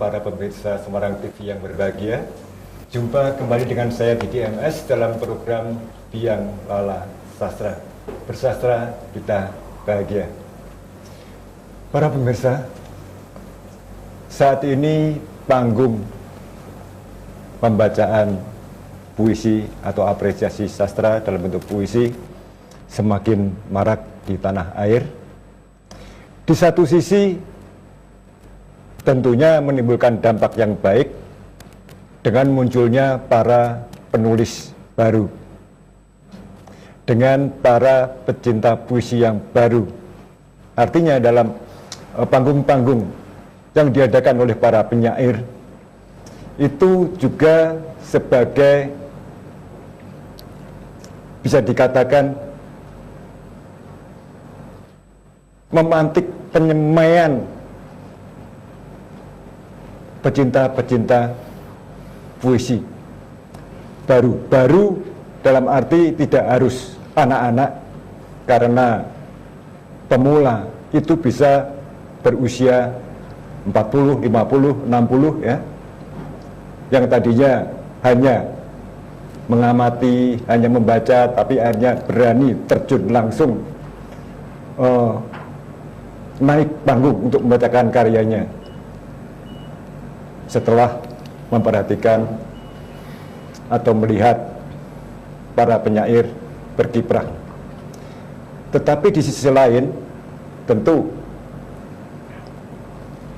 para pemirsa Semarang TV yang berbahagia. Jumpa kembali dengan saya Didi MS dalam program Biang Lala Sastra. Bersastra kita bahagia. Para pemirsa, saat ini panggung pembacaan puisi atau apresiasi sastra dalam bentuk puisi semakin marak di tanah air. Di satu sisi tentunya menimbulkan dampak yang baik dengan munculnya para penulis baru, dengan para pecinta puisi yang baru. Artinya dalam panggung-panggung yang diadakan oleh para penyair itu juga sebagai, bisa dikatakan, memantik penyemaian pecinta-pecinta puisi baru dalam arti tidak harus anak-anak, karena pemula itu bisa berusia 40, 50, 60 ya, yang tadinya hanya mengamati, hanya membaca, tapi akhirnya berani terjun langsung naik panggung untuk membacakan karyanya setelah memperhatikan atau melihat para penyair berkiprah. Tetapi di sisi lain tentu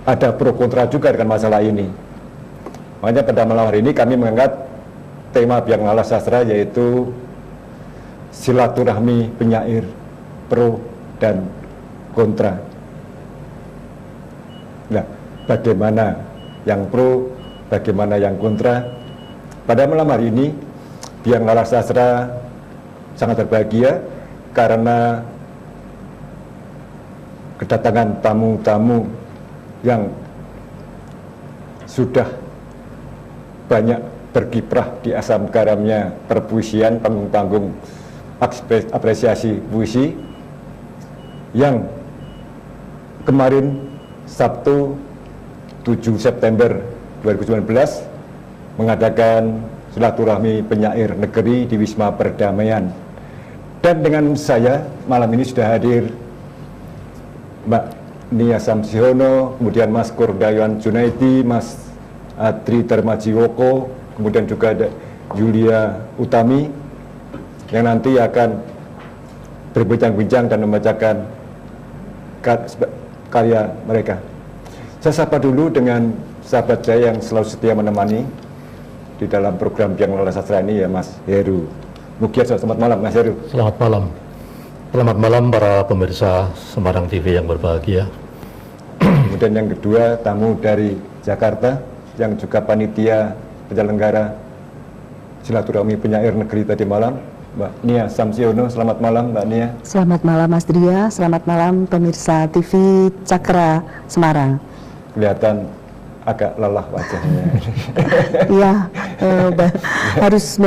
ada pro kontra juga dengan masalah ini. Makanya pada malam hari ini kami mengangkat tema Biang Lala Sastra, yaitu silaturahmi penyair, pro dan kontra. Nah, bagaimana yang pro, bagaimana yang kontra? Pada malam hari ini, Biang Lala Sastra sangat berbahagia karena kedatangan tamu-tamu yang sudah banyak berkiprah di asam garamnya perpuisian, panggung-panggung apresiasi puisi, yang kemarin Sabtu 7 September 2019 mengadakan silaturahmi penyair negeri di Wisma Perdamaian. Dan dengan saya malam ini sudah hadir Mbak Nia Samsiono, kemudian Mas Kurdayan Junaidi, Mas Adri Darmajiwoko, kemudian juga ada Julia Utami yang nanti akan berbincang-bincang dan membacakan karya mereka. Saya sapa dulu dengan sahabat saya yang selalu setia menemani di dalam program Biang Lala Sastra ini, ya, Mas Heru Mugiat. Selamat malam, Mas Heru. Selamat malam. Selamat malam para pemirsa Semarang TV yang berbahagia. Kemudian yang kedua, tamu dari Jakarta yang juga panitia penyelenggara silaturahmi penyair negeri tadi malam, Mbak Nia Samsiono. Selamat malam, Mbak Nia. Selamat malam, Mas Dria. Selamat malam pemirsa TV Cakra Semarang. Kelihatan agak lelah wajahnya. Iya, harus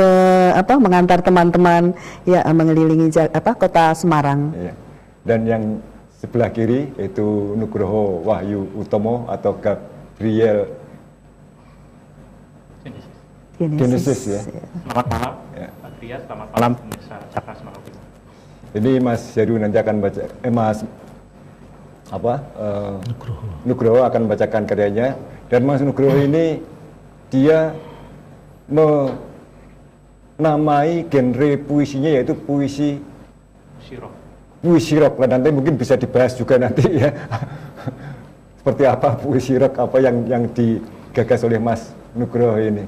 mengantar teman-teman ya mengelilingi kota Semarang. Iya. Dan yang sebelah kiri yaitu Nugroho Wahyu Utomo atau Gabriel Genesis ya. Selamat malam, Ya. Pak Tria. Selamat malam pemirsa Cakra Semarang. Ini Mas Heru nanti akan baca, Mas Nugroho akan membacakan karyanya. Dan Mas Nugroho ini dia menamai genre puisinya yaitu puisi rock. Nanti mungkin bisa dibahas juga nanti ya. Seperti apa puisi rock, apa yang digagas oleh Mas Nugroho ini.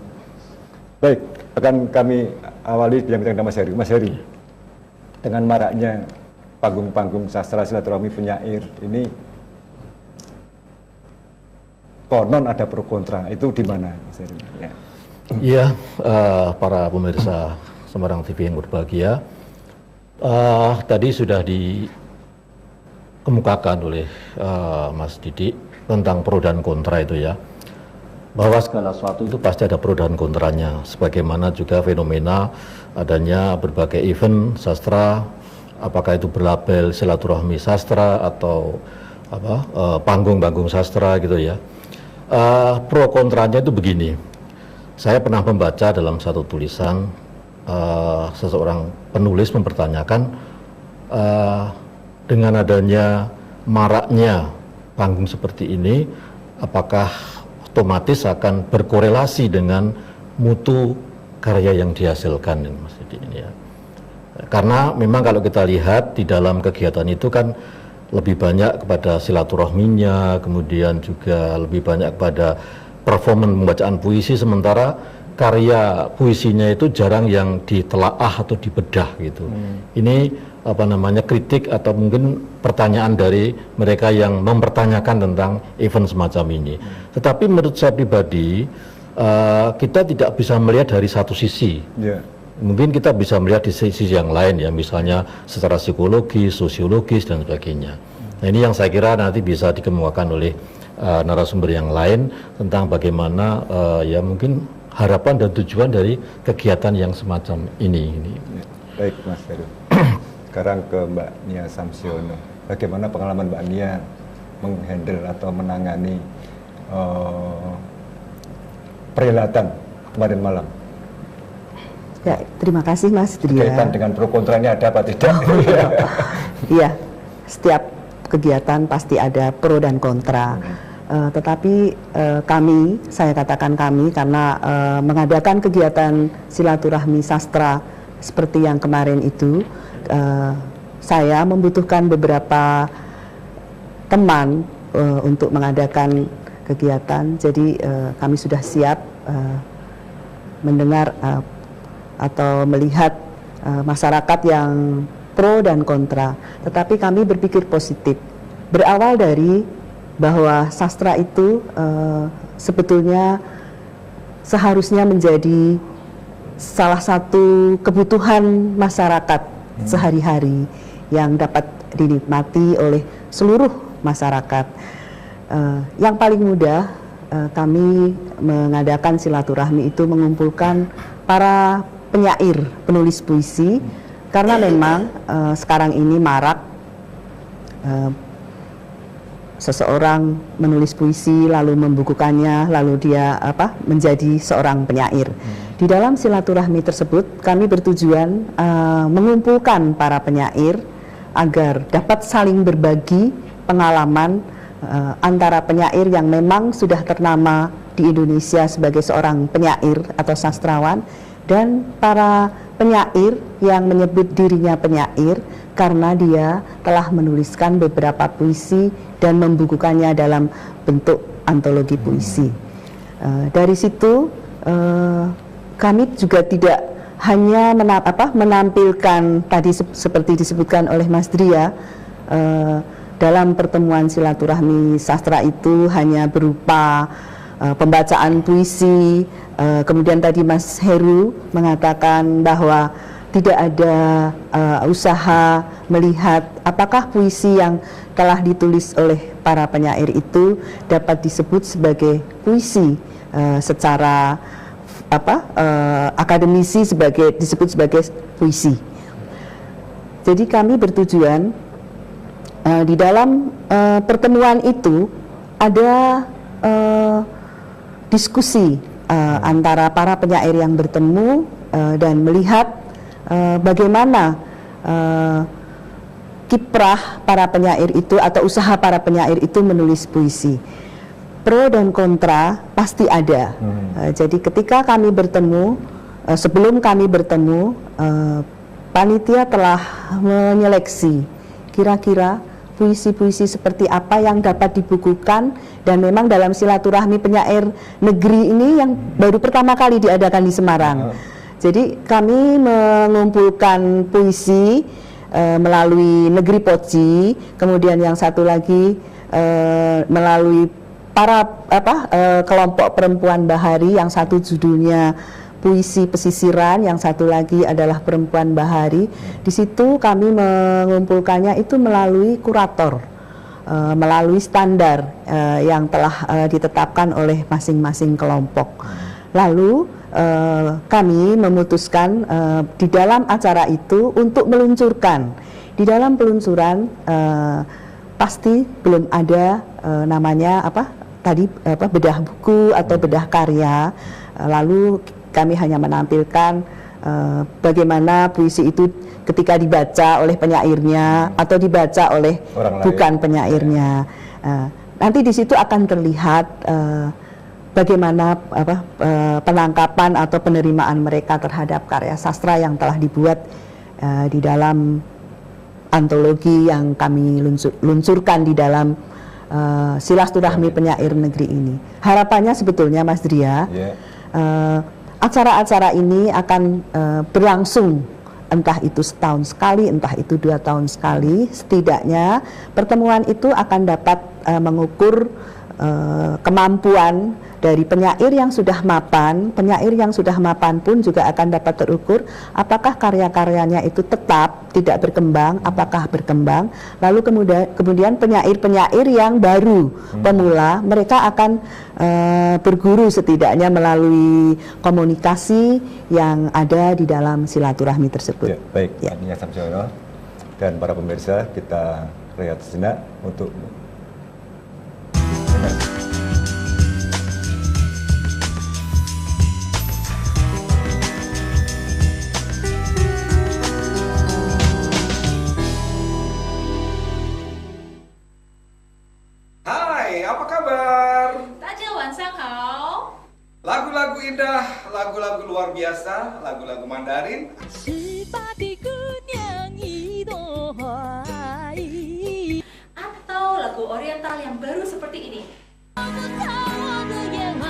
Baik, akan kami awali bincang-bincang Mas Heru. Mas Heru, dengan maraknya panggung-panggung sastra silaturahmi penyair ini, konon ada pro kontra, itu di mana, Mas Heru? Ya. Iya, para pemirsa Semarang TV yang berbahagia, tadi sudah dikemukakan oleh Mas Didi tentang pro dan kontra itu ya, bahwa segala sesuatu itu pasti ada pro dan kontranya, sebagaimana juga fenomena adanya berbagai event sastra, apakah itu berlabel silaturahmi sastra atau panggung-panggung sastra gitu ya. Pro kontranya itu begini. Saya pernah membaca dalam satu tulisan seseorang penulis mempertanyakan dengan adanya maraknya panggung seperti ini, apakah otomatis akan berkorelasi dengan mutu karya yang dihasilkan, Mas Didi, ini ya. Karena memang kalau kita lihat di dalam kegiatan itu kan lebih banyak kepada silaturahminya, kemudian juga lebih banyak kepada performan pembacaan puisi, sementara karya puisinya itu jarang yang ditelaah atau dibedah gitu. Ini apa namanya, kritik atau mungkin pertanyaan dari mereka yang mempertanyakan tentang event semacam ini. Tetapi menurut saya pribadi, kita tidak bisa melihat dari satu sisi. Mungkin kita bisa melihat di sisi yang lain ya, misalnya secara psikologis, sosiologis dan sebagainya. Nah, ini yang saya kira nanti bisa dikemukakan oleh narasumber yang lain tentang bagaimana ya mungkin harapan dan tujuan dari kegiatan yang semacam ini. Baik, Mas Heru. Sekarang ke Mbak Nia Samsiono. Bagaimana pengalaman Mbak Nia menghandle atau menangani perhelatan kemarin malam? Ya, terima kasih Mas Dria. Kaitan dengan pro kontranya ada apa tidak? Iya, setiap kegiatan pasti ada pro dan kontra. Tetapi kami, saya katakan kami karena mengadakan kegiatan silaturahmi sastra seperti yang kemarin itu, saya membutuhkan beberapa teman untuk mengadakan kegiatan. Jadi kami sudah siap mendengar atau melihat masyarakat yang pro dan kontra. Tetapi kami berpikir positif. Berawal dari bahwa sastra itu sebetulnya seharusnya menjadi salah satu kebutuhan masyarakat sehari-hari yang dapat dinikmati oleh seluruh masyarakat. Yang paling mudah kami mengadakan silaturahmi itu mengumpulkan para penyair, penulis puisi, karena memang sekarang ini marak seseorang menulis puisi lalu membukukannya, lalu dia menjadi seorang penyair. Di dalam silaturahmi tersebut kami bertujuan mengumpulkan para penyair agar dapat saling berbagi pengalaman antara penyair yang memang sudah ternama di Indonesia sebagai seorang penyair atau sastrawan, dan para penyair yang menyebut dirinya penyair karena dia telah menuliskan beberapa puisi dan membukukannya dalam bentuk antologi puisi. Dari situ kami juga tidak hanya menampilkan tadi seperti disebutkan oleh Mas Dria, dalam pertemuan silaturahmi sastra itu hanya berupa pembacaan puisi. Kemudian tadi Mas Heru mengatakan bahwa tidak ada usaha melihat apakah puisi yang telah ditulis oleh para penyair itu dapat disebut sebagai puisi secara akademisi, disebut sebagai puisi. Jadi kami bertujuan di dalam pertemuan itu ada diskusi antara para penyair yang bertemu dan melihat bagaimana kiprah para penyair itu atau usaha para penyair itu menulis puisi. Pro dan kontra pasti ada. Jadi ketika kami bertemu, sebelum kami bertemu, panitia telah menyeleksi kira-kira puisi-puisi seperti apa yang dapat dibukukan, dan memang dalam silaturahmi penyair negeri ini yang baru pertama kali diadakan di Semarang. Jadi kami mengumpulkan puisi melalui Negeri Poci, kemudian yang satu lagi melalui para kelompok perempuan bahari, yang satu judulnya puisi pesisiran, yang satu lagi adalah perempuan bahari. Di situ kami mengumpulkannya itu melalui kurator, melalui standar yang telah ditetapkan oleh masing-masing kelompok. Lalu kami memutuskan di dalam acara itu untuk meluncurkan. Di dalam peluncuran pasti belum ada namanya tadi bedah buku atau bedah karya, lalu kami hanya menampilkan bagaimana puisi itu ketika dibaca oleh penyairnya atau dibaca oleh Orang lain. bukan penyairnya. Nanti di situ akan terlihat bagaimana penangkapan atau penerimaan mereka terhadap karya sastra yang telah dibuat di dalam antologi yang kami luncurkan di dalam Silaturahmi Penyair Negeri ini. Harapannya sebetulnya Mas Dria, acara-acara ini akan berlangsung entah itu setahun sekali, entah itu 2 tahun sekali. Setidaknya pertemuan itu akan dapat mengukur kemampuan dari penyair yang sudah mapan. Penyair yang sudah mapan pun juga akan dapat terukur apakah karya-karyanya itu tetap tidak berkembang, apakah berkembang. Lalu kemudian penyair-penyair yang baru pemula, mereka akan berguru setidaknya melalui komunikasi yang ada di dalam silaturahmi tersebut. Ya, baik, Ania Samsiono dan para pemirsa, kita rehat sejenak untuk Hai, apa kabar? Tajawan Sanghao. Lagu-lagu indah, lagu-lagu luar biasa, lagu-lagu Mandarin. 十八的姑娘一朵花一， Atau lagu oriental yang baru seperti ini. 找不到我的夜晚，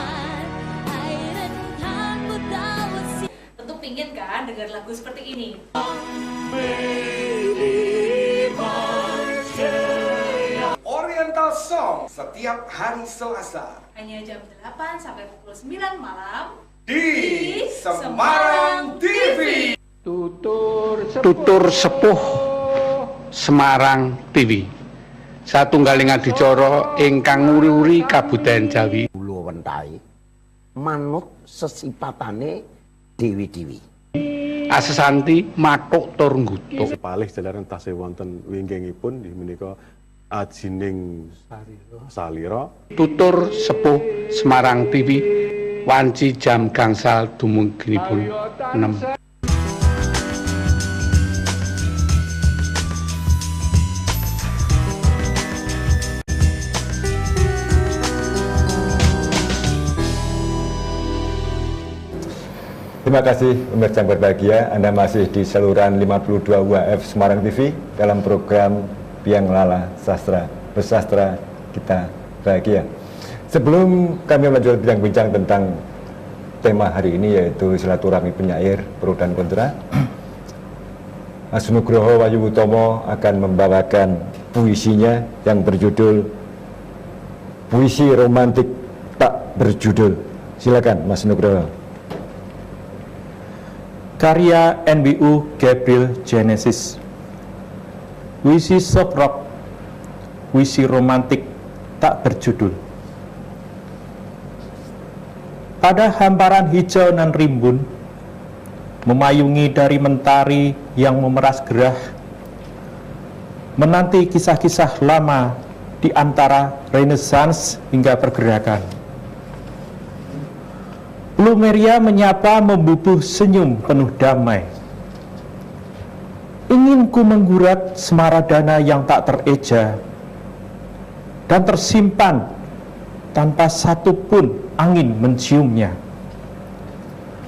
爱人看不到我心。 Tentu pingin kan dengar lagu seperti ini. Oriental Song setiap hari Selasa Hanya jam 8 sampai pukul 9 malam di Semarang TV. Tutur Sepuh Semarang TV. Satunggaling adicara ingkang nguri-uri Kabudayan Jawi. Kula wentai manut sesipatane dewi-dewi. Asesanti matuk tur nggutuk. Palih jalaran tasih wonten winggengipun di menika ajining salira. Tutur Sepuh Semarang TV wanci jam gangsal dumuginipun 6. terima kasih pemirsa yang berbahagia. Anda masih di saluran 52 UHF Semarang TV dalam program Biang Lala Sastra. Bersastra kita bahagia. Sebelum kami melanjutkan bincang-bincang tentang tema hari ini, yaitu silaturahmi penyair pro dan kontra, Mas Nugroho Wayu-Utomo akan membawakan puisinya yang berjudul Puisi Romantik Tak Berjudul. Silakan Mas Nugroho. Karya NBU Gabriel Genesis. Puisi soft rock, puisi romantik tak berjudul. Pada hamparan hijau nan rimbun, memayungi dari mentari yang memeras gerah, menanti kisah-kisah lama di antara Renaissance hingga pergerakan. Plumeria menyapa membubuh senyum penuh damai. Ingin ku menggurat semaradana yang tak tereja dan tersimpan tanpa satu pun angin menciumnya.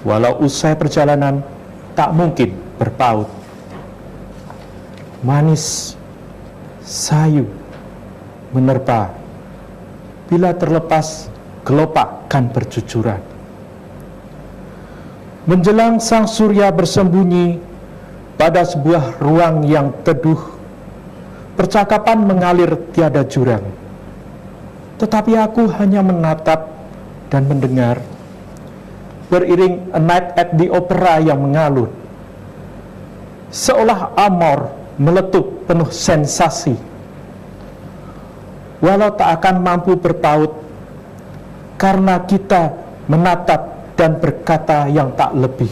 Walau usai perjalanan tak mungkin berpaut. Manis, sayu, menerpa, bila terlepas gelopak kan berjujuran. Menjelang sang surya bersembunyi pada sebuah ruang yang teduh, percakapan mengalir tiada jurang. Tetapi aku hanya menatap dan mendengar, beriring A Night at the Opera yang mengalun, seolah amor meletup penuh sensasi. Walau tak akan mampu berpaut, karena kita menatap dan berkata yang tak lebih.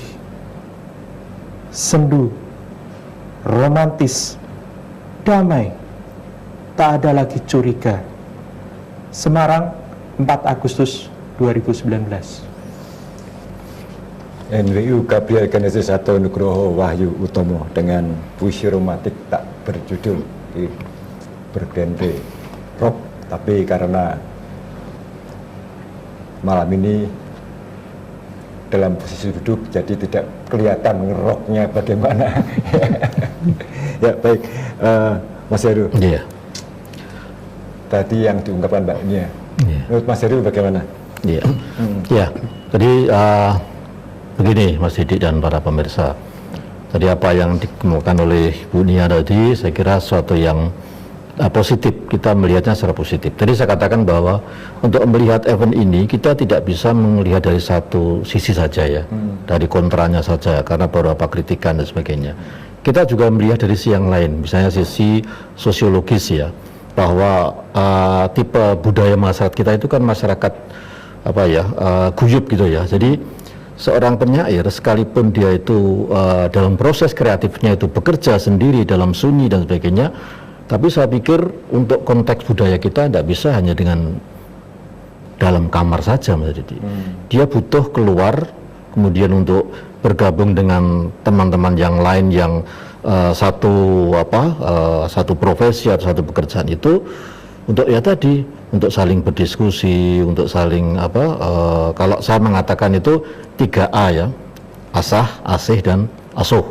Sendu, romantis, damai, tak ada lagi curiga. Semarang 4 Agustus 2019. NWU Gabriel Genesis 1 Nugroho Wahyu Utomo dengan puisi romantik tak berjudul bergenre rock, tapi karena malam ini dalam posisi duduk jadi tidak kelihatan ngeroknya bagaimana. Ya baik, Mas Heru. Iya. Tadi yang diungkapkan Mbak Nia, menurut Mas Heru bagaimana? Iya. Ya, jadi begini Mas Didik dan para pemirsa. Tadi apa yang dikemukakan oleh Bu Nia tadi, saya kira sesuatu yang positif, kita melihatnya secara positif. Tadi saya katakan bahwa untuk melihat event ini kita tidak bisa melihat dari satu sisi saja ya, dari kontranya saja karena beberapa kritikan dan sebagainya. Kita juga melihat dari sisi yang lain, misalnya sisi sosiologis ya, bahwa tipe budaya masyarakat kita itu kan masyarakat apa ya, guyup gitu ya. Jadi seorang penyair sekalipun dia itu dalam proses kreatifnya itu bekerja sendiri dalam sunyi dan sebagainya, tapi saya pikir untuk konteks budaya kita tidak bisa hanya dengan dalam kamar saja Mas Didi. Dia butuh keluar kemudian untuk bergabung dengan teman-teman yang lain yang satu profesi atau satu pekerjaan itu, untuk ya tadi untuk saling berdiskusi, untuk saling kalau saya mengatakan itu 3A ya, asah, asih dan asuh.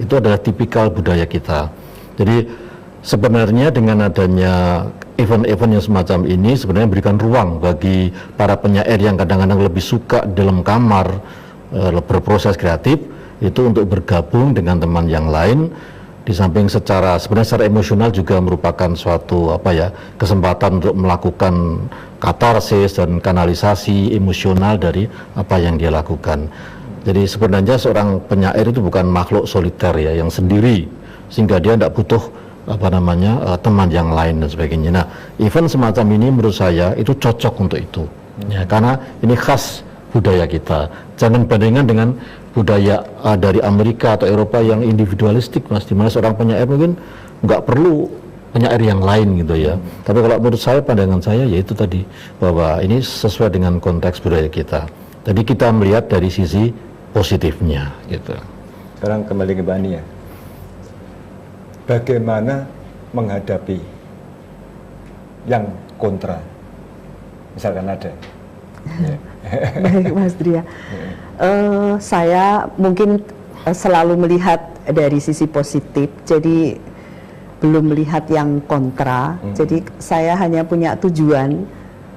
Itu adalah tipikal budaya kita. Jadi sebenarnya dengan adanya event-event yang semacam ini sebenarnya memberikan ruang bagi para penyair yang kadang-kadang lebih suka dalam kamar berproses kreatif itu untuk bergabung dengan teman yang lain. Di samping sebenarnya secara emosional juga merupakan suatu kesempatan untuk melakukan katarsis dan kanalisasi emosional dari apa yang dia lakukan. Jadi sebenarnya seorang penyair itu bukan makhluk soliter ya, yang sendiri, sehingga dia tidak butuh teman yang lain dan sebagainya. Nah, event semacam ini menurut saya itu cocok untuk itu, ya, karena ini khas budaya kita. Jangan bandingkan dengan budaya dari Amerika atau Eropa yang individualistik, Mas, di mana seorang penyair mungkin nggak perlu penyair yang lain gitu ya. Tapi kalau menurut saya, pandangan saya yaitu tadi bahwa ini sesuai dengan konteks budaya kita. Jadi kita melihat dari sisi positifnya gitu. Sekarang kembali ke Mbak Nia. Bagaimana menghadapi yang kontra, misalkan ada? Baik Mas Dria, saya mungkin selalu melihat dari sisi positif, jadi belum melihat yang kontra. Jadi saya hanya punya tujuan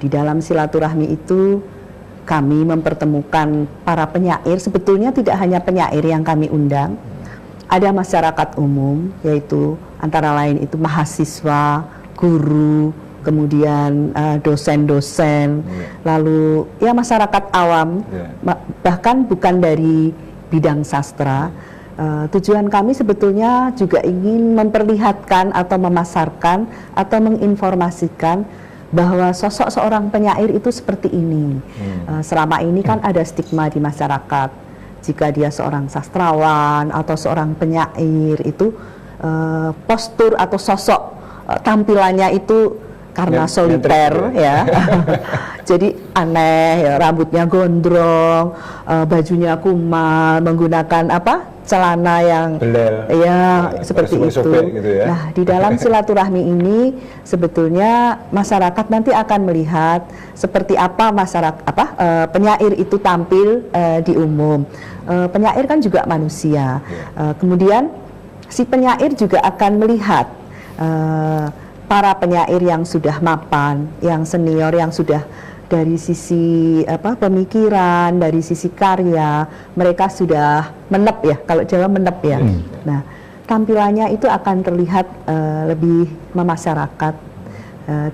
di dalam silaturahmi itu, kami mempertemukan para penyair. Sebetulnya tidak hanya penyair yang kami undang, ada masyarakat umum, yaitu antara lain itu mahasiswa, guru, kemudian dosen-dosen, lalu ya masyarakat awam, bahkan bukan dari bidang sastra. Tujuan kami sebetulnya juga ingin memperlihatkan atau memasarkan atau menginformasikan bahwa sosok seorang penyair itu seperti ini. Selama ini kan ada stigma di masyarakat, jika dia seorang sastrawan atau seorang penyair itu postur atau sosok tampilannya itu karena soliter ya, jadi aneh ya, rambutnya gondrong, bajunya kumal, menggunakan celana yang belel, ya seperti itu. Gitu ya. Nah, di dalam silaturahmi ini sebetulnya masyarakat nanti akan melihat seperti apa penyair itu tampil di umum. Penyair kan juga manusia. Kemudian si penyair juga akan melihat para penyair yang sudah mapan, yang senior, yang sudah dari sisi pemikiran, dari sisi karya, mereka sudah menep ya, kalau Jawa menep ya. Nah, tampilannya itu akan terlihat lebih memasyarakat,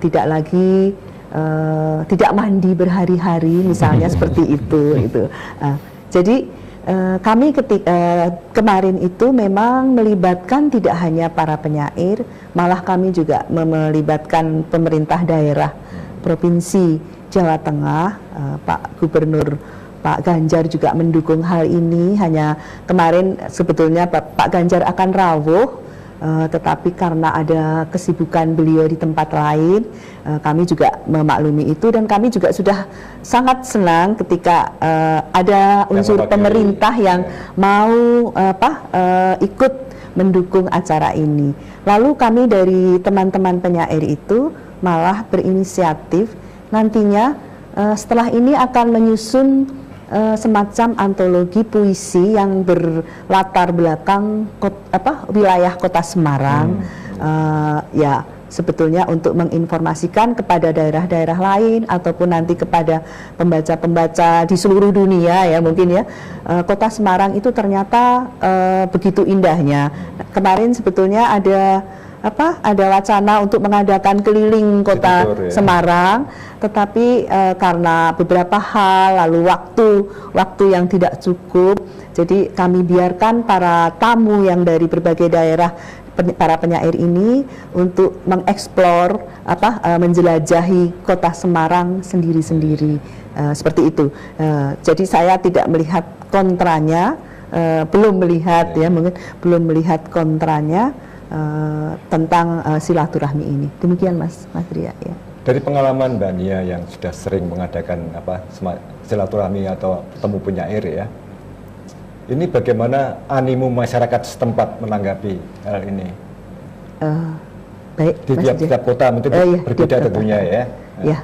tidak lagi tidak mandi berhari-hari misalnya seperti itu. Jadi kami kemarin itu memang melibatkan tidak hanya para penyair, malah kami juga melibatkan pemerintah daerah Provinsi Jawa Tengah, Pak Gubernur Pak Ganjar juga mendukung hal ini. Hanya kemarin sebetulnya Pak Ganjar akan rawuh tetapi karena ada kesibukan beliau di tempat lain, kami juga memaklumi itu, dan kami juga sudah sangat senang ketika ada unsur pemerintah yang mau ikut mendukung acara ini. Lalu kami dari teman-teman penyair itu malah berinisiatif nantinya setelah ini akan menyusun semacam antologi puisi yang berlatar belakang wilayah Kota Semarang. Ya, sebetulnya untuk menginformasikan kepada daerah-daerah lain ataupun nanti kepada pembaca-pembaca di seluruh dunia ya mungkin ya, Kota Semarang itu ternyata begitu indahnya. Kemarin sebetulnya ada wacana untuk mengadakan keliling kota Semarang, tetapi karena beberapa hal lalu waktu yang tidak cukup, jadi kami biarkan para tamu yang dari berbagai daerah, para penyair ini untuk mengeksplor menjelajahi kota Semarang sendiri-sendiri, seperti itu. Jadi saya tidak melihat kontranya, belum melihat kontranya tentang silaturahmi ini. Demikian Mas Ria ya. Dari pengalaman Mbak Nia yang sudah sering mengadakan silaturahmi atau temu penyair ya, ini bagaimana animo masyarakat setempat menanggapi hal ini? Baik, di tiap kota mungkin berbeda tentunya ya. Ya,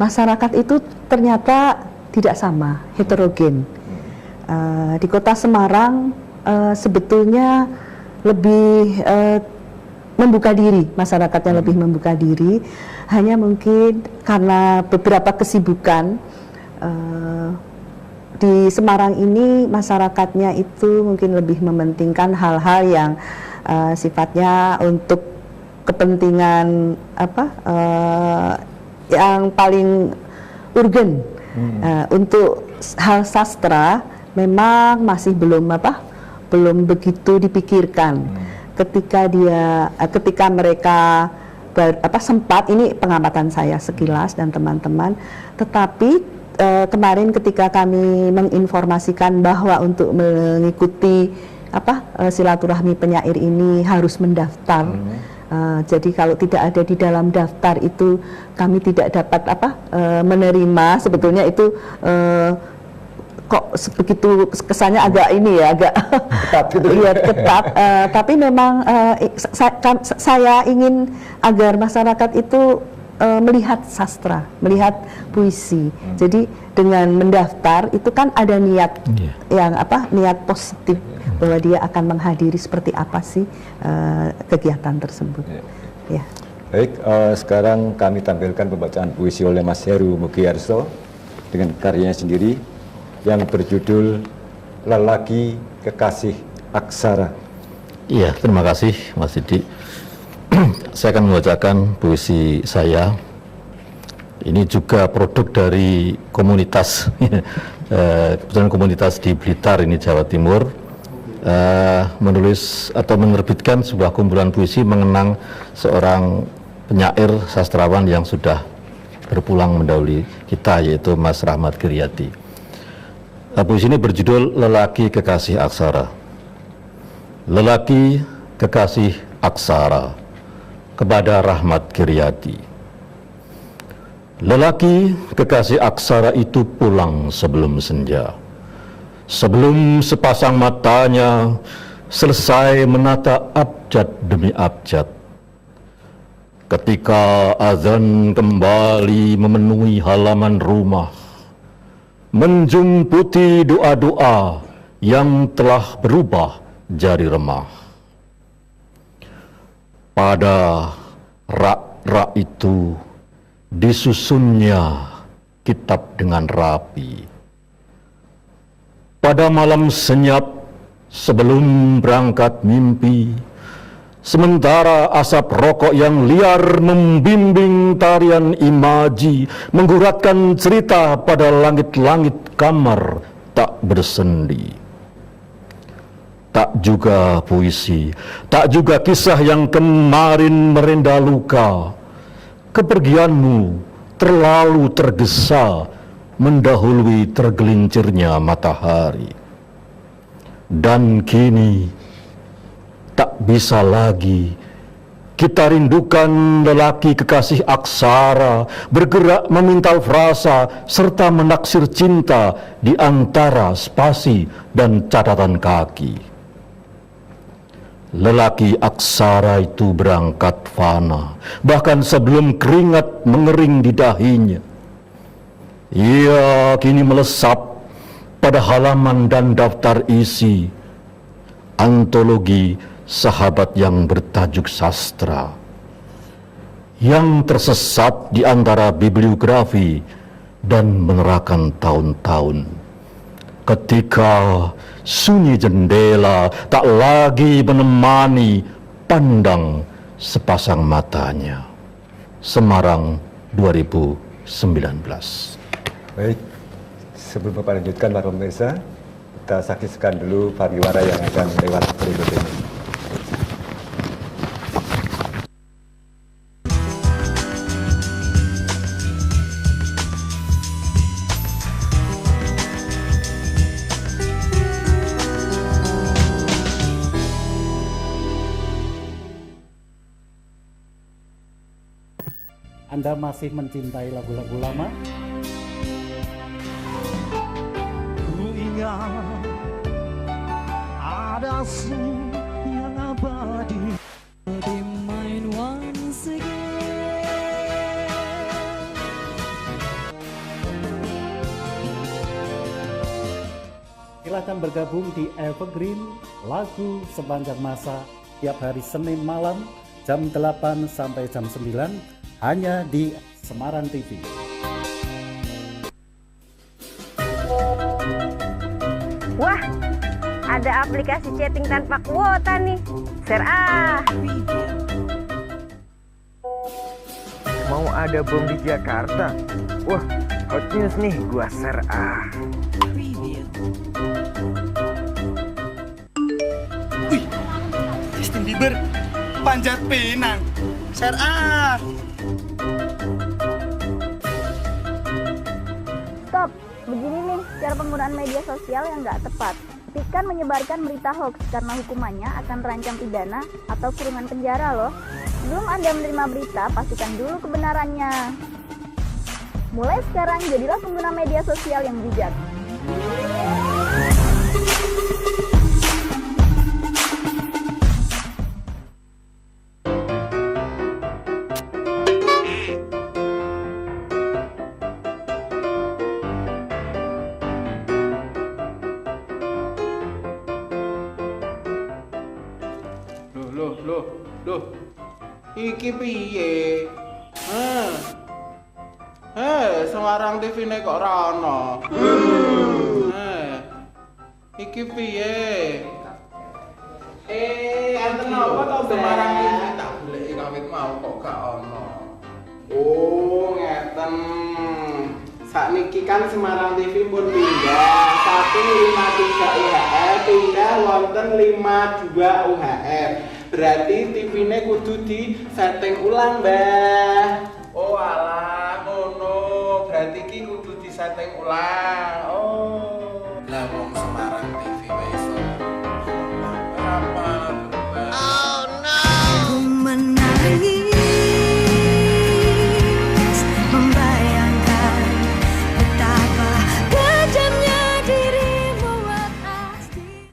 masyarakat itu ternyata tidak sama, heterogen. Di Kota Semarang sebetulnya lebih membuka diri, masyarakatnya lebih membuka diri, hanya mungkin karena beberapa kesibukan. Di Semarang ini masyarakatnya itu mungkin lebih mementingkan hal-hal yang sifatnya untuk kepentingan yang paling urgen. Untuk hal sastra memang masih belum begitu dipikirkan. Ketika mereka sempat, ini pengamatan saya sekilas dan teman-teman, tetapi kemarin ketika kami menginformasikan bahwa untuk mengikuti silaturahmi penyair ini harus mendaftar. Jadi kalau tidak ada di dalam daftar itu kami tidak dapat menerima. Sebetulnya itu kok begitu kesannya agak ketat. Tapi memang saya ingin agar masyarakat itu melihat sastra, melihat puisi. Jadi dengan mendaftar itu kan ada niat yang niat positif bahwa dia akan menghadiri seperti apa sih kegiatan tersebut. Ya. Baik, sekarang kami tampilkan pembacaan puisi oleh Mas Heru Mugiarso dengan karyanya sendiri yang berjudul Lelaki Kekasih Aksara. Iya, terima kasih Mas Didi. Saya akan membacakan puisi saya. Ini juga produk dari komunitas, kebetulan komunitas di Blitar ini Jawa Timur, menulis atau menerbitkan sebuah kumpulan puisi mengenang seorang penyair sastrawan yang sudah berpulang mendahului kita, yaitu Mas Rahmat Giryadi. Puisi ini berjudul Lelaki Kekasih Aksara. Lelaki Kekasih Aksara kepada Rahmat Giryadi. Lelaki kekasih aksara itu pulang sebelum senja, sebelum sepasang matanya selesai menata abjad demi abjad. Ketika azan kembali memenuhi halaman rumah, menjumputi doa-doa yang telah berubah jari remah. Pada rak-rak itu disusunnya kitab dengan rapi. Pada malam senyap sebelum berangkat mimpi, sementara asap rokok yang liar membimbing tarian imaji, mengguratkan cerita pada langit-langit kamar tak bersendi. Tak juga puisi, tak juga kisah yang kemarin merenda luka. Kepergianmu terlalu tergesa mendahului tergelincirnya matahari. Dan kini tak bisa lagi. Kita rindukan lelaki kekasih aksara, bergerak memintal frasa, serta menaksir cinta di antara spasi dan catatan kaki. Lelaki aksara itu berangkat fana, bahkan sebelum keringat mengering di dahinya. Ia kini melesap pada halaman dan daftar isi antologi sahabat yang bertajuk sastra, yang tersesat di antara bibliografi dan menerangkan tahun-tahun. Ketika sunyi jendela tak lagi menemani pandang sepasang matanya. Semarang 2019. Baik, sebelum Bapak lanjutkan para pemirsa, kita saksikan dulu pariwara yang akan lewat berikut ini. Anda masih mencintai lagu-lagu lama? Ku ingat ada yang abadi Di main once again. Silakan bergabung di Evergreen Lagu Sepanjang Masa tiap hari Senin malam jam 8 sampai jam 9 hanya di Semarang TV. Wah, ada aplikasi chatting tanpa kuota nih. Share ah. Mau ada bom di Jakarta? Wah, hot news nih, gua share ah. Wih, Justin Bieber, Panjat Pinang, share ah. Stop, begini nih cara penggunaan media sosial yang nggak tepat. Hentikan menyebarkan berita hoax karena hukumannya akan terancam pidana atau kurungan penjara loh. Sebelum Anda menerima berita, pastikan dulu kebenarannya. Mulai sekarang, jadilah pengguna media sosial yang bijak. Loh, iki piye? Semarang TV ne kok ora ono. Iki piye? Enten apa to Semarang TV tak goleki kawit mau kok gak ono. Oh, ngeten. Sakniki kan Semarang TV pun pindah saking 53 UHF pindah wonten 52 UHF. Berarti TV-ne kudu di setting ulang, Mbah. Oh alah, ngono. Berarti ki kudu di setting ulang. Oh. Lah wong Semarang TV wis. Apa? Oh no. Ku menangis membayangkan betapa kejamnya dirimu atas diri.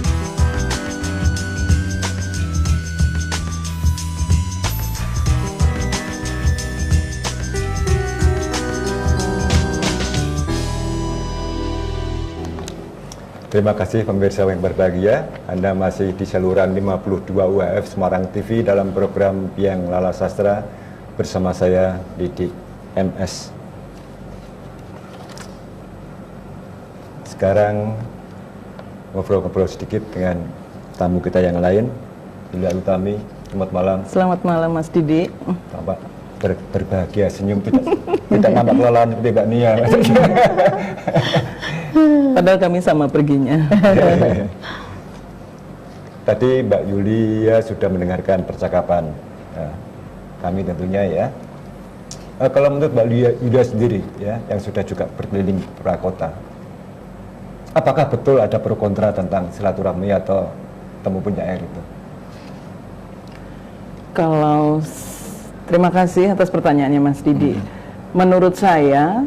Terima kasih pemirsa yang berbahagia. Anda masih di saluran 52 UHF Semarang TV dalam program Biang Lala Sastra bersama saya Didik MS. Sekarang ngobrol-ngobrol sedikit dengan tamu kita yang lain. Lila Utami, selamat malam. Selamat malam Mas Didi. Tampak berbahagia, senyum, tidak nampak kelelahan seperti Mbak Nia. Padahal kami sama perginya. Tadi Mbak Yulia sudah mendengarkan percakapan kami tentunya ya. Kalau menurut Mbak Yulia sendiri ya, yang sudah juga berkeliling prakota, apakah betul ada pro kontra tentang silaturahmi atau temu penyair itu? Terima kasih atas pertanyaannya Mas Didi. Menurut saya,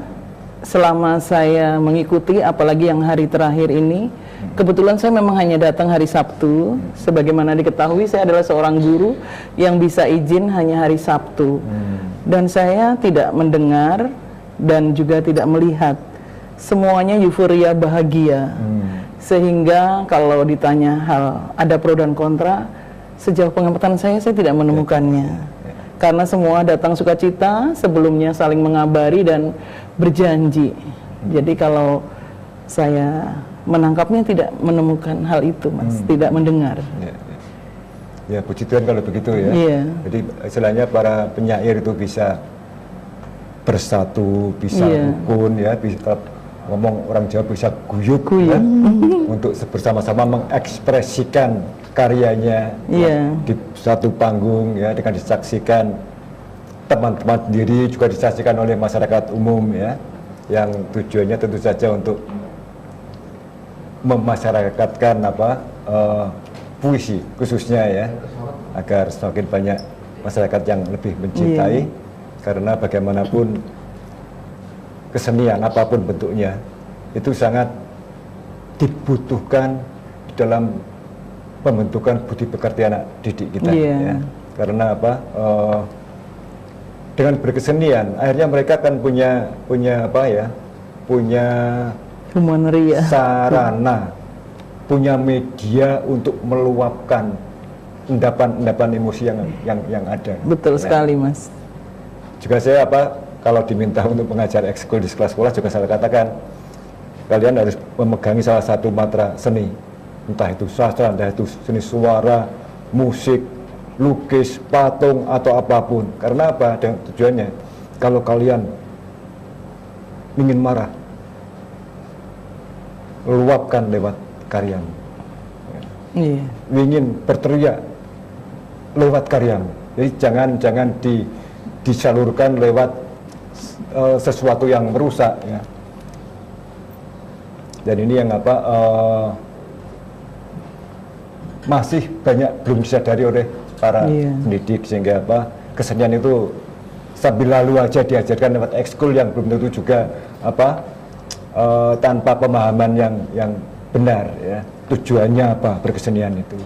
selama saya mengikuti, apalagi yang hari terakhir ini, kebetulan saya memang hanya datang hari Sabtu. Sebagaimana diketahui, saya adalah seorang guru yang bisa izin hanya hari Sabtu. Dan saya tidak mendengar dan juga tidak melihat. Semuanya euforia bahagia. Sehingga kalau ditanya hal ada pro dan kontra, sejauh pengamatan saya tidak menemukannya. Karena semua datang sukacita, sebelumnya saling mengabari dan berjanji. Jadi kalau saya menangkapnya tidak menemukan hal itu, Mas, tidak mendengar. Ya, puji Tuhan kalau begitu ya. Iya. Jadi istilahnya para penyair itu bisa bersatu, bisa rukun ya, bisa ngomong orang Jawa bisa guyub ya, untuk bersama-sama mengekspresikan karyanya di satu panggung ya, dengan disaksikan teman-teman sendiri, juga disaksikan oleh masyarakat umum ya, yang tujuannya tentu saja untuk memasyarakatkan puisi khususnya ya, agar semakin banyak masyarakat yang lebih mencintai, karena bagaimanapun kesenian apapun bentuknya itu sangat dibutuhkan di dalam pembentukan budi pekerti anak didik kita ya. Karena dengan berkesenian akhirnya mereka kan punya sarana, punya media untuk meluapkan endapan emosi yang ada. Betul sekali, Mas. Juga saya kalau diminta untuk mengajar ekskul di sekolah-sekolah, juga saya katakan kalian harus memegangi salah satu matra seni, entah itu sastra, entah itu seni suara, musik, lukis, patung atau apapun. Karena apa? Dengan tujuannya, kalau kalian ingin marah, luapkan lewat karyamu. Ingin berteriak, lewat karyamu. Jadi jangan disalurkan lewat sesuatu yang merusak ya. Dan ini yang masih banyak belum disadari oleh para pendidik, sehingga kesenian itu sambil lalu aja diajarkan lewat ekskul yang belum tentu juga tanpa pemahaman yang benar ya, tujuannya berkesenian itu.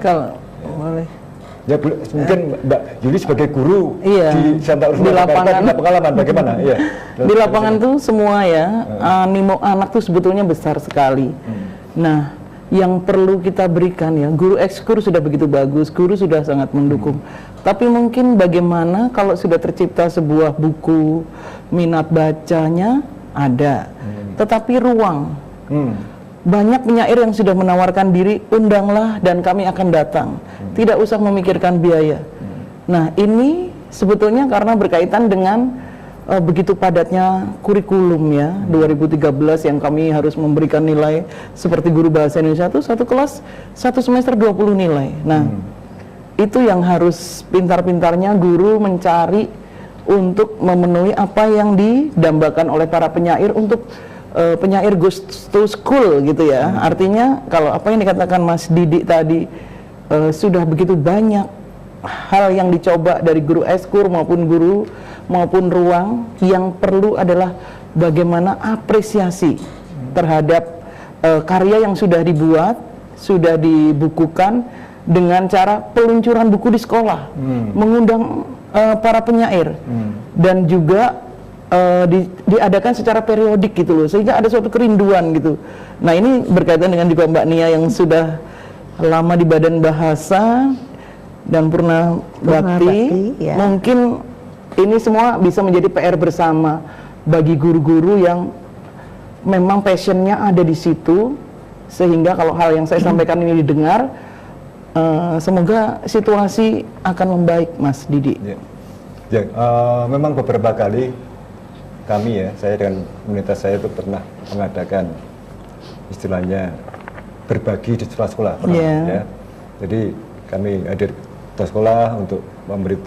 Kalau boleh ya, mungkin Mbak Yuli sebagai guru di Santa Ursula di lapangan, pengalaman bagaimana? Di lapangan tuh semua ya, animo anak tuh sebetulnya besar sekali. Nah, yang perlu kita berikan ya, guru ekskur sudah begitu bagus, guru sudah sangat mendukung. Tapi mungkin bagaimana kalau sudah tercipta sebuah buku, minat bacanya ada, tetapi ruang. Banyak penyair yang sudah menawarkan diri, undanglah dan kami akan datang. Tidak usah memikirkan biaya. Nah, ini sebetulnya karena berkaitan dengan begitu padatnya kurikulum ya, 2013 yang kami harus memberikan nilai seperti guru bahasa Indonesia itu satu kelas, satu semester 20 nilai. Nah, itu yang harus pintar-pintarnya guru mencari untuk memenuhi apa yang didambakan oleh para penyair untuk penyair goes to school gitu ya. Artinya kalau apa yang dikatakan Mas Didi tadi, sudah begitu banyak hal yang dicoba dari guru eskur maupun ruang, yang perlu adalah bagaimana apresiasi terhadap karya yang sudah dibuat, sudah dibukukan dengan cara peluncuran buku di sekolah, mengundang para penyair, dan juga diadakan secara periodik gitu loh, sehingga ada suatu kerinduan gitu. Nah, ini berkaitan dengan juga Mbak Nia yang sudah lama di Badan Bahasa dan Purna Bakti. Mungkin ini semua bisa menjadi PR bersama bagi guru-guru yang memang passionnya ada di situ, sehingga kalau hal yang saya sampaikan ini didengar, semoga situasi akan membaik, Mas Didi. Memang beberapa kali kami ya, saya dan komunitas saya itu pernah mengadakan istilahnya berbagi di sekolah-sekolah ya. Jadi kami hadir ke sekolah untuk memberi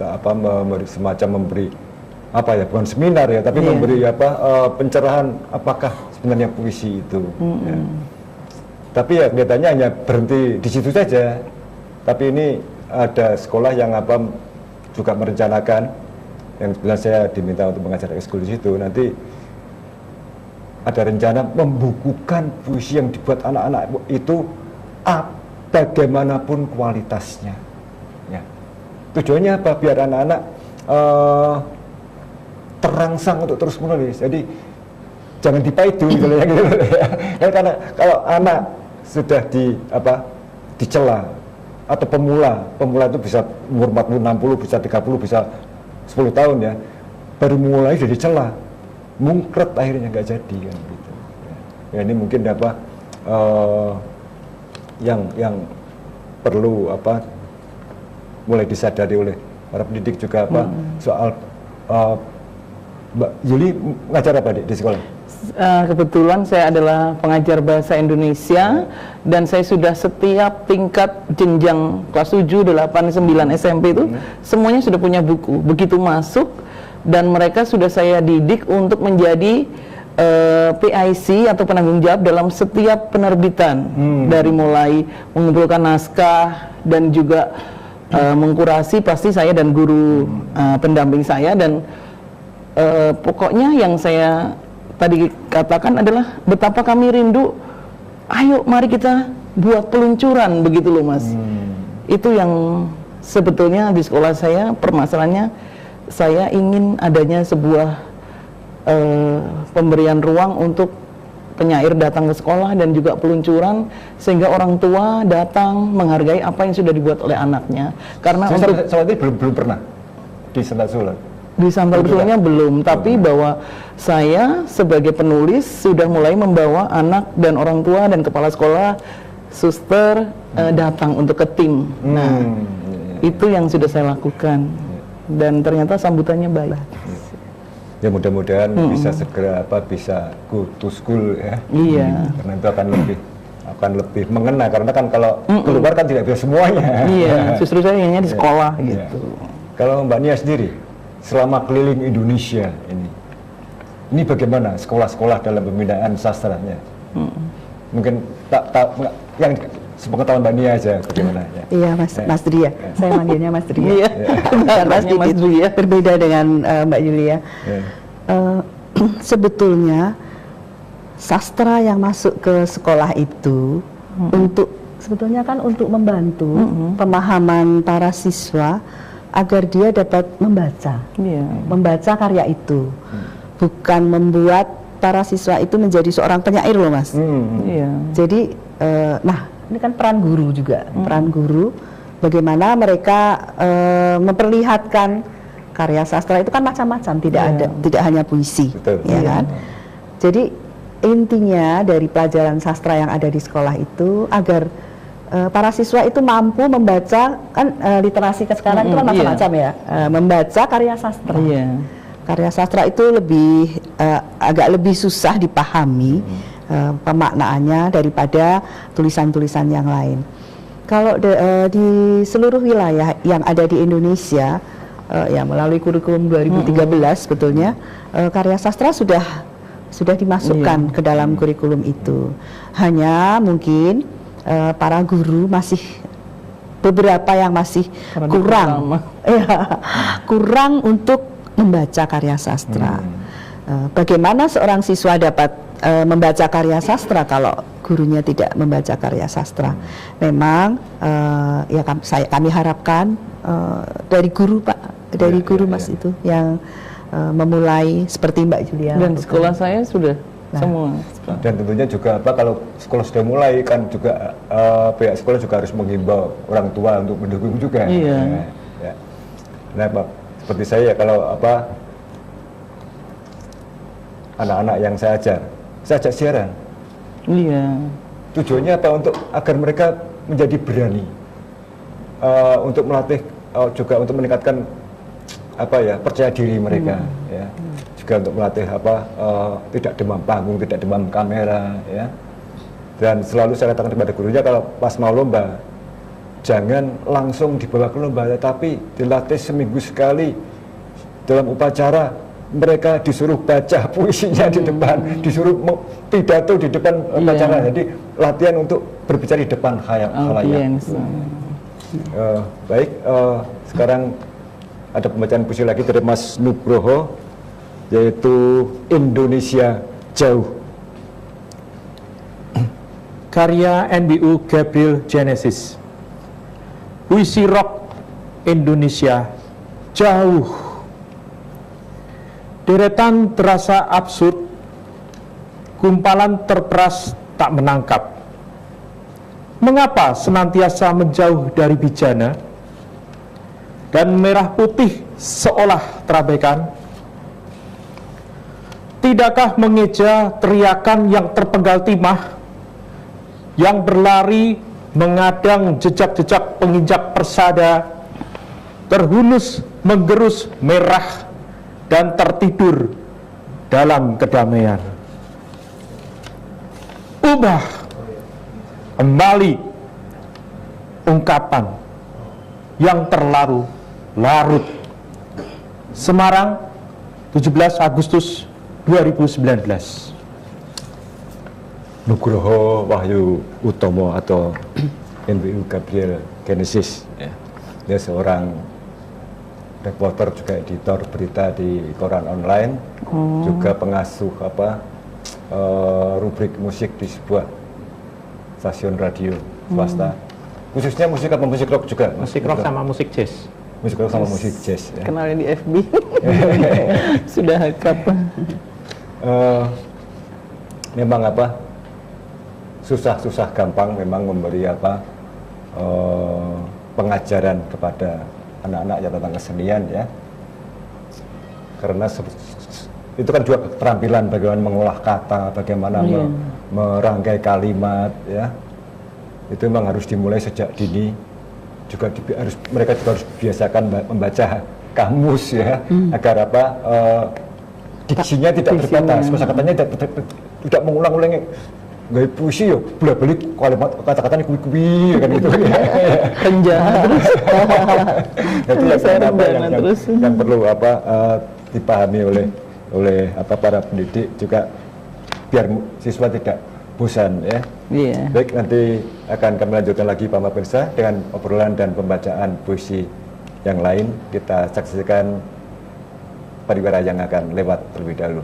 bukan seminar ya, tapi memberi pencerahan apakah sebenarnya puisi itu. Ya. Tapi ya kelihatannya hanya berhenti di situ saja. Tapi ini ada sekolah yang juga merencanakan, yang sebenarnya saya diminta untuk mengajar ekskul di situ, nanti ada rencana membukukan puisi yang dibuat anak-anak itu bagaimanapun kualitasnya. Ya. Tujuannya apa? Biar anak-anak terangsang untuk terus menulis. Jadi jangan dipaidu gitu ya. Karena kalau anak sudah dicela atau pemula itu bisa umur 40, 60, bisa 30, bisa 10 tahun ya, baru mulai sudah dicela, mungkret akhirnya nggak jadi kan gitu. Ya, ini mungkin yang perlu mulai disadari oleh para pendidik juga soal Mbak Yuli ngajar apa di sekolah? Kebetulan saya adalah pengajar bahasa Indonesia dan saya sudah setiap tingkat jenjang kelas 7, 8, 9 SMP itu semuanya sudah punya buku. Begitu masuk dan mereka sudah saya didik untuk menjadi PIC atau penanggung jawab dalam setiap penerbitan, dari mulai mengumpulkan naskah dan juga mengkurasi pasti saya dan guru pendamping saya, dan pokoknya yang saya tadi katakan adalah betapa kami rindu, ayo mari kita buat peluncuran begitu loh Mas. Itu yang sebetulnya di sekolah saya permasalahannya, saya ingin adanya sebuah pemberian ruang untuk penyair datang ke sekolah dan juga peluncuran, sehingga orang tua datang menghargai apa yang sudah dibuat oleh anaknya. Karena Sama ini belum pernah di Santal Sulan. Di Santal Sulannya belum, tapi bahwa saya sebagai penulis sudah mulai membawa anak dan orang tua dan kepala sekolah, suster datang untuk ke tim. Nah, itu yang sudah saya lakukan dan ternyata sambutannya baik. Ya mudah-mudahan bisa segera bisa go to school ya. Iya. Karena itu akan lebih mengena, karena kan kalau keluar kan tidak bisa semuanya. Iya, justru saya inginnya di sekolah gitu. Kalau Mbak Nia sendiri selama keliling Indonesia ini bagaimana sekolah-sekolah dalam pembinaan sastranya? Mungkin yang sepengetahuan Mbak Nia aja bagaimana ya? Iya Mas Dri ya, saya manggilnya Mas Dri. Iya, Mas Dri ya. Berbeda dengan Mbak Yulia. Sebetulnya sastra yang masuk ke sekolah itu sebetulnya kan untuk membantu pemahaman para siswa agar dia dapat membaca karya itu, bukan membuat para siswa itu menjadi seorang penyair loh Mas. Jadi ini kan peran guru juga, peran guru bagaimana mereka memperlihatkan karya sastra itu kan macam-macam, tidak hanya puisi. Ya kan? Jadi intinya dari pelajaran sastra yang ada di sekolah itu agar para siswa itu mampu membaca, kan literasi sekarang itu kan macam-macam ya, membaca karya sastra. Karya sastra itu agak lebih susah dipahami pemaknaannya daripada tulisan-tulisan yang lain. Kalau di seluruh wilayah yang ada di Indonesia, ya melalui kurikulum 2013 sebetulnya karya sastra sudah dimasukkan ke dalam kurikulum itu. Hanya mungkin para guru masih beberapa yang masih kurang untuk membaca karya sastra. Bagaimana seorang siswa dapat membaca karya sastra kalau gurunya tidak membaca karya sastra? Memang ya kami harapkan dari guru Pak, dari guru Mas itu yang memulai seperti Mbak Julia. Dan sekolah saya sudah semua. Dan tentunya juga kalau sekolah sudah mulai kan juga pihak sekolah juga harus menghimbau orang tua untuk mendukung juga. Iya. Nah Pak, seperti saya kalau anak-anak yang saya ajak siaran. Iya. Tujuannya apa? Untuk agar mereka menjadi berani, untuk melatih juga untuk meningkatkan percaya diri mereka, ya. Juga untuk melatih tidak demam panggung, tidak demam kamera, ya. Dan selalu saya katakan kepada gurunya kalau pas mau lomba jangan langsung dibawa ke lomba, tetapi dilatih seminggu sekali dalam upacara. Mereka disuruh baca puisinya di depan, disuruh pidato di depan upacara. Jadi latihan untuk berbicara di depan khalayak. Baik, sekarang ada pembacaan puisi lagi dari Mas Nugroho, yaitu Indonesia Jauh. Karya NBU Gabriel Genesis. Puisi rock Indonesia Jauh. Deretan terasa absurd, gumpalan terperas tak menangkap. Mengapa senantiasa menjauh dari bijana dan merah putih seolah terabaikan? Tidakkah mengeja teriakan yang terpenggal timah, yang berlari mengadang jejak-jejak penginjak persada, terhunus menggerus merah dan tertidur dalam kedamaian? Ubah kembali ungkapan yang terlarut. Semarang, 17 Agustus 2019. Nugroho Wahyu Utomo atau NBU Gabriel Genesis, ya. Dia seorang reporter, juga editor berita di koran online, juga pengasuh rubrik musik di sebuah stasiun radio swasta. Khususnya musik apa musik rock juga? Musik rock sama musik jazz. Musik rock sama musik jazz. Ya. Kenalin di FB. Sudah akrab. Memang susah gampang memang memberi pengajaran kepada anak-anak yang tentang kesenian, ya. Karena itu kan juga keterampilan bagaimana mengolah kata, bagaimana merangkai kalimat, ya. Itu memang harus dimulai sejak dini. Juga mereka juga harus biasakan membaca kamus, ya, agar diksinya tidak terbatas, kosakatanya tidak mengulang-ulang. Gaya puisi yo, bolak-balik kalimat kata-katanya kuwi-kuwi kan gitu. Penjahat terus. Itu yang perlu dipahami oleh para pendidik juga, biar siswa tidak bosan, ya. Yeah. Baik, nanti akan kami lanjutkan lagi Pak Pemirsa dengan obrolan dan pembacaan puisi yang lain. Kita saksikan pariwara yang akan lewat terlebih dahulu.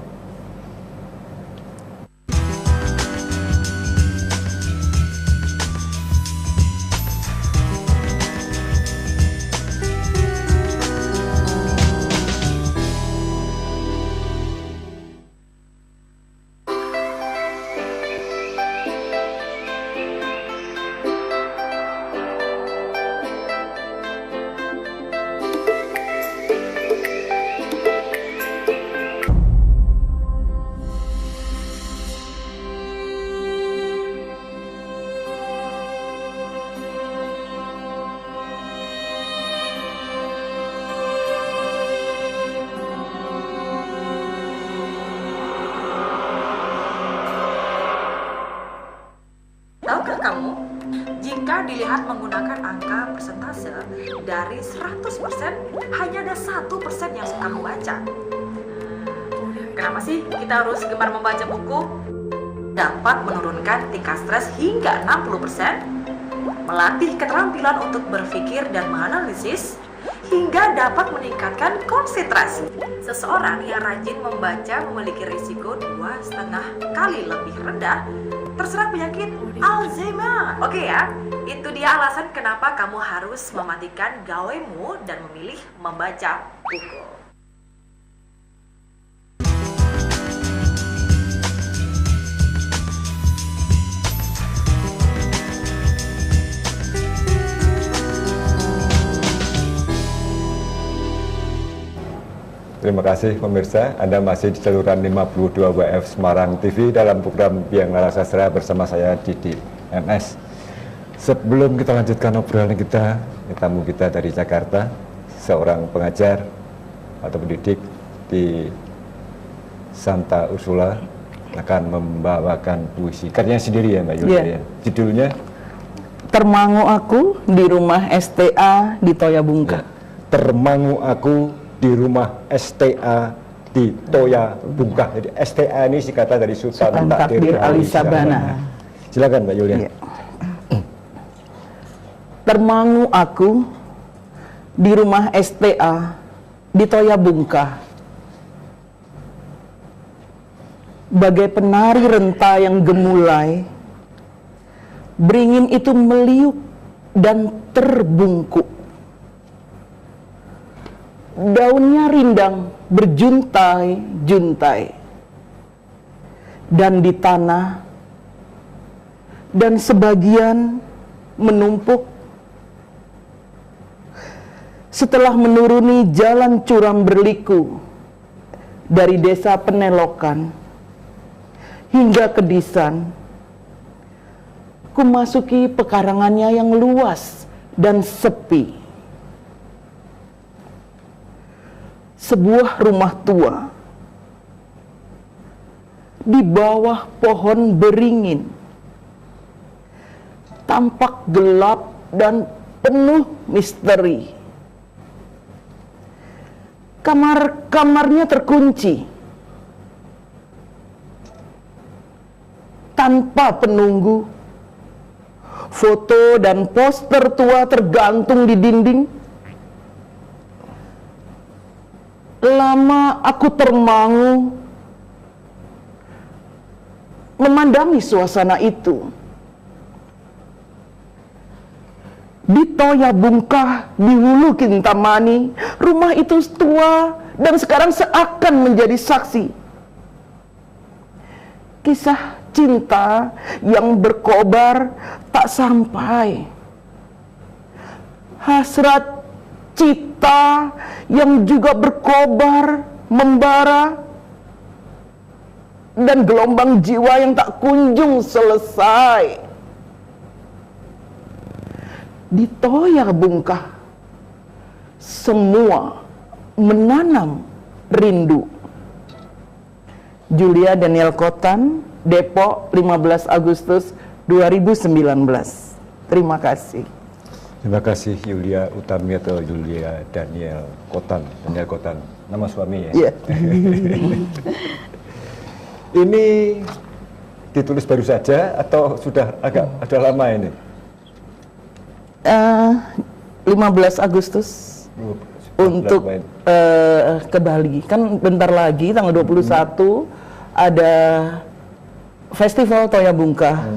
Tahukah kamu, jika dilihat menggunakan angka persentase dari 100%, hanya ada 1% yang suka membaca. Kenapa sih kita harus gemar membaca buku? Dapat menurunkan tingkat stres hingga 60%, melatih keterampilan untuk berpikir dan menganalisis, hingga dapat meningkatkan konsentrasi. Seseorang yang rajin membaca memiliki risiko 2,5 kali lebih rendah terserang penyakit Alzheimer. Oke ya, itu dia alasan kenapa kamu harus mematikan gawemu dan memilih membaca buku. Terima kasih pemirsa, Anda masih di saluran 52 WF Semarang TV dalam program Biang Lara Sastra bersama saya Didi MS. Sebelum kita lanjutkan obrolan kita, tamu kita dari Jakarta, seorang pengajar atau pendidik di Santa Ursula, akan membawakan puisi karyanya sendiri, ya Mbak Yulia. Yeah. Judulnya Termangu Aku di Rumah STA di Toya Bungka. Termangu Aku di Rumah STA di Toya Bungka. Jadi STA ini singkatan dari Sultan Takdir Ali Sabana. Silakan Mbak Yulia. Yeah. Termangu aku di rumah STA di Toya Bungkah, bagai penari renta yang gemulai, beringin itu meliuk dan terbungkuk. Daunnya rindang berjuntai-juntai, dan di tanah, dan sebagian menumpuk. Setelah menuruni jalan curam berliku dari desa Penelokan hingga ke Disan, ku masuki pekarangannya yang luas dan sepi. Sebuah rumah tua di bawah pohon beringin, tampak gelap dan penuh misteri. Kamar-kamarnya terkunci, tanpa penunggu. Foto dan poster tua tergantung di dinding. Lama aku termangu memandangi suasana itu. Di Toya Bungkah, di Hulu Kintamani, rumah itu tua dan sekarang seakan menjadi saksi. Kisah cinta yang berkobar tak sampai. Hasrat cita yang juga berkobar, membara. Dan gelombang jiwa yang tak kunjung selesai. Di Toya Bungkah, semua menanam rindu. Julia Daniel Kotan, Depok, 15 Agustus 2019. Terima kasih. Terima kasih Yulia Utami atau Julia Daniel Kotan. Daniel Kotan, nama suami ya? Iya. Ini ditulis baru saja atau sudah ada lama ini? 15 Agustus untuk ke Bali. Kan bentar lagi tanggal 21 ada Festival Toya Bungkah.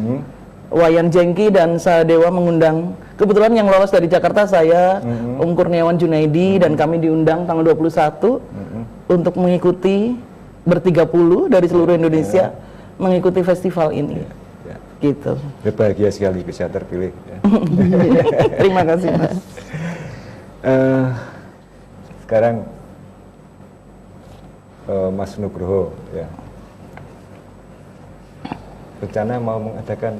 Wayan Jengki dan Sadewa mengundang. Kebetulan yang lolos dari Jakarta saya, Om Kurniawan Junaidi, dan kami diundang tanggal 21 untuk mengikuti ber-30 dari seluruh Indonesia mengikuti festival ini. Gitu. Bahagia sekali bisa terpilih. Ya. Terima kasih Mas. Sekarang Mas Nugroho ya. Rencana mau mengadakan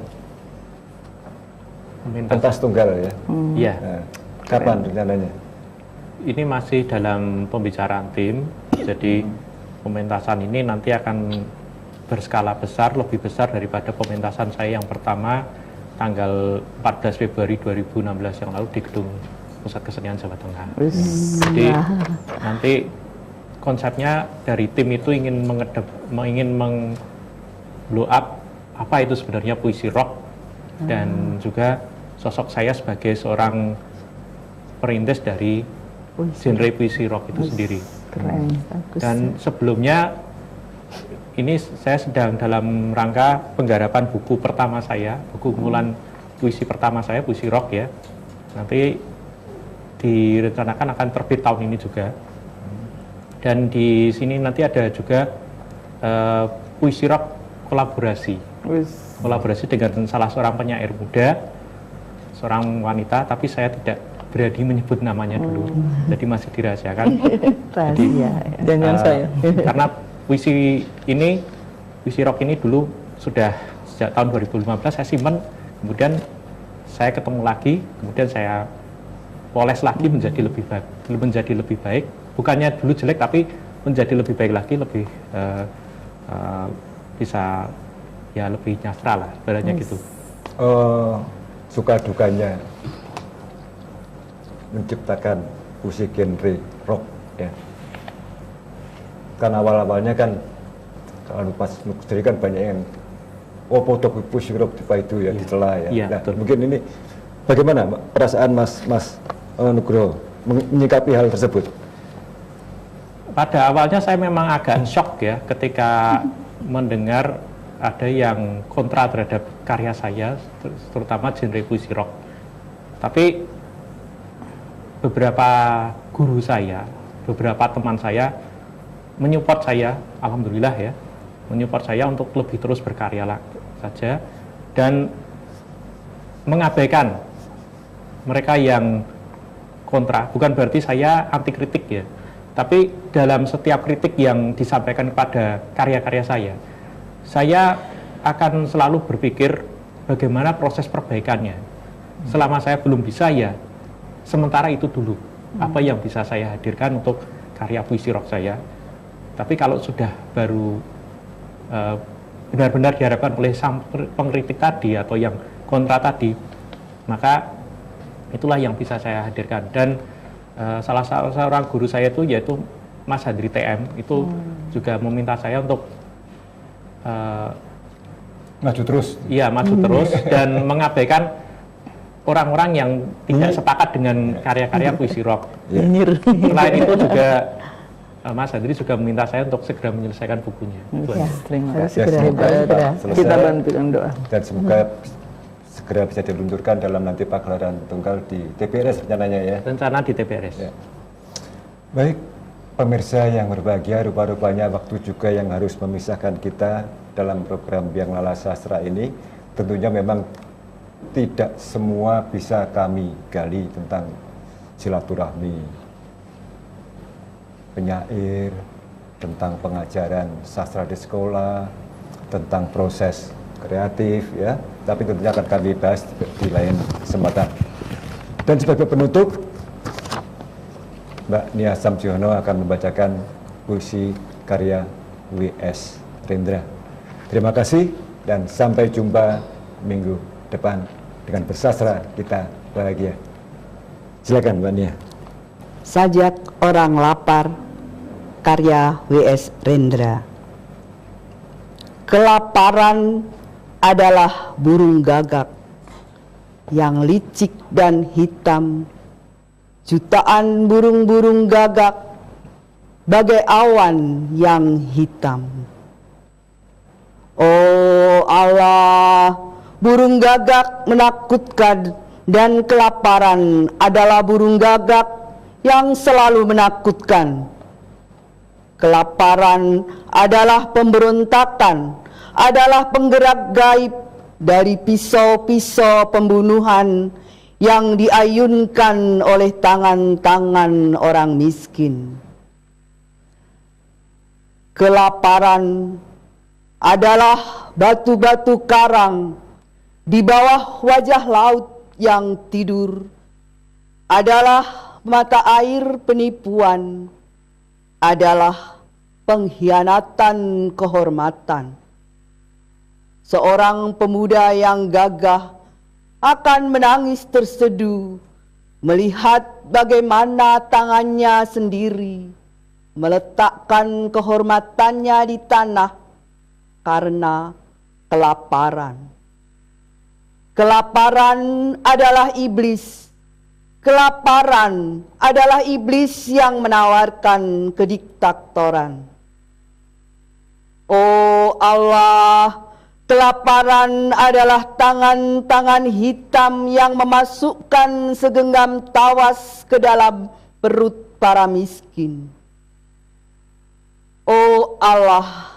pentas tunggal ya. Iya. Kapan rencananya? Ini masih dalam pembicaraan tim. Jadi pementasan ini nanti akan berskala besar, lebih besar daripada pementasan saya yang pertama tanggal 14 Februari 2016 yang lalu di Gedung Pusat Kesenian Jawa Tengah. Jadi nanti konsepnya dari tim itu ingin meng-blow up apa itu sebenarnya puisi rock dan juga sosok saya sebagai seorang perintis dari genre puisi rock itu sendiri. Keren, bagus. Dan sebelumnya ini saya sedang dalam rangka penggarapan buku pertama saya, buku kumpulan puisi pertama saya, puisi rock ya. Nanti direncanakan akan terbit tahun ini juga. Dan di sini nanti ada juga puisi rock kolaborasi. Kolaborasi dengan salah seorang penyair muda, seorang wanita, tapi saya tidak berani menyebut namanya dulu. Jadi masih dirahasiakan. Rahasia. Jangan saya. Karena puisi rock ini dulu sudah sejak tahun 2015 saya simpan, kemudian saya ketemu lagi, kemudian saya poles lagi menjadi lebih baik. Bukannya dulu jelek, tapi menjadi lebih baik lagi, lebih bisa ya lebih nyastra lah, sebenarnya gitu. Suka dukanya menciptakan musik genre rock ya. Kan awal-awalnya kan kalau pas sendiri kan banyak yang foto puisi rock itu ya dicela ya. Nah, mungkin ini bagaimana perasaan Mas Nugroho menyikapi hal tersebut? pada awalnya saya memang agak shock ya ketika mendengar ada yang kontra terhadap karya saya, terutama genre puisi rock. Tapi beberapa guru saya, beberapa teman saya menyupport saya, alhamdulillah ya, menyupport saya untuk lebih terus berkarya saja dan mengabaikan mereka yang kontra. Bukan berarti saya anti kritik ya, tapi dalam setiap kritik yang disampaikan kepada karya-karya saya akan selalu berpikir bagaimana proses perbaikannya. Selama saya belum bisa ya, sementara itu dulu. Apa yang bisa saya hadirkan untuk karya puisi rock saya. Tapi kalau sudah baru benar-benar diharapkan oleh sang pengkritik tadi atau yang kontra tadi, maka itulah yang bisa saya hadirkan. Dan salah seorang guru saya itu yaitu Mas Handri TM itu juga meminta saya untuk maju terus. Iya, maju terus dan mengabaikan orang-orang yang tidak sepakat dengan karya-karya puisi rock. Selain itu juga Mas Handri juga meminta saya untuk segera menyelesaikan bukunya. Terima kasih. Kita bantukan doa. Dan semoga segera bisa diluncurkan dalam nanti pagelaran tunggal di TPRS rencananya ya. Rencana di TPRS. Ya. Baik, pemirsa yang berbahagia, rupa-rupanya waktu juga yang harus memisahkan kita dalam program Biang Lala Sastra ini. Tentunya memang tidak semua bisa kami gali tentang silaturahmi penyair, tentang pengajaran sastra di sekolah, tentang proses kreatif ya. Tapi tentunya akan kami bahas di lain kesempatan. Dan sebagai penutup, Mbak Nia Samsiono akan membacakan puisi karya W.S. Rendra. Terima kasih dan sampai jumpa minggu depan dengan bersastra kita bahagia. Silakan Mbak Nia. Sajak orang lapar, karya W.S. Rendra. Kelaparan adalah burung gagak yang licik dan hitam. Jutaan burung-burung gagak bagai awan yang hitam. Oh Allah, burung gagak menakutkan dan kelaparan adalah burung gagak yang selalu menakutkan. Kelaparan adalah pemberontakan, adalah penggerak gaib dari pisau-pisau pembunuhan yang diayunkan oleh tangan-tangan orang miskin. Kelaparan adalah batu-batu karang di bawah wajah laut yang tidur, adalah mata air penipuan, adalah pengkhianatan kehormatan. Seorang pemuda yang gagah akan menangis terseduh melihat bagaimana tangannya sendiri meletakkan kehormatannya di tanah karena kelaparan. Kelaparan adalah iblis. Kelaparan adalah iblis yang menawarkan kediktatoran. Oh Allah, kelaparan adalah tangan-tangan hitam yang memasukkan segenggam tawas ke dalam perut para miskin. Oh Allah,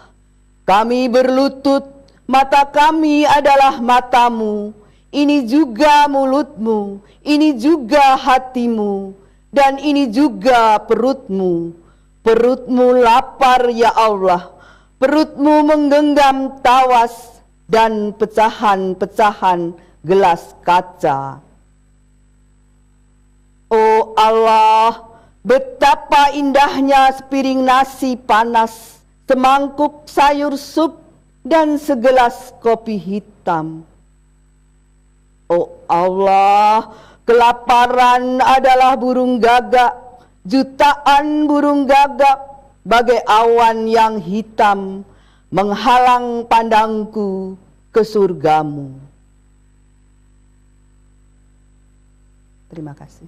kami berlutut, mata kami adalah matamu, ini juga mulutmu, ini juga hatimu, dan ini juga perutmu. Perutmu lapar ya Allah, perutmu menggenggam tawas dan pecahan-pecahan gelas kaca. Oh Allah, betapa indahnya sepiring nasi panas, semangkuk sayur sup, dan segelas kopi hitam. Oh Allah, kelaparan adalah burung gagak, jutaan burung gagak bagai awan yang hitam menghalang pandangku ke surgamu. Terima kasih.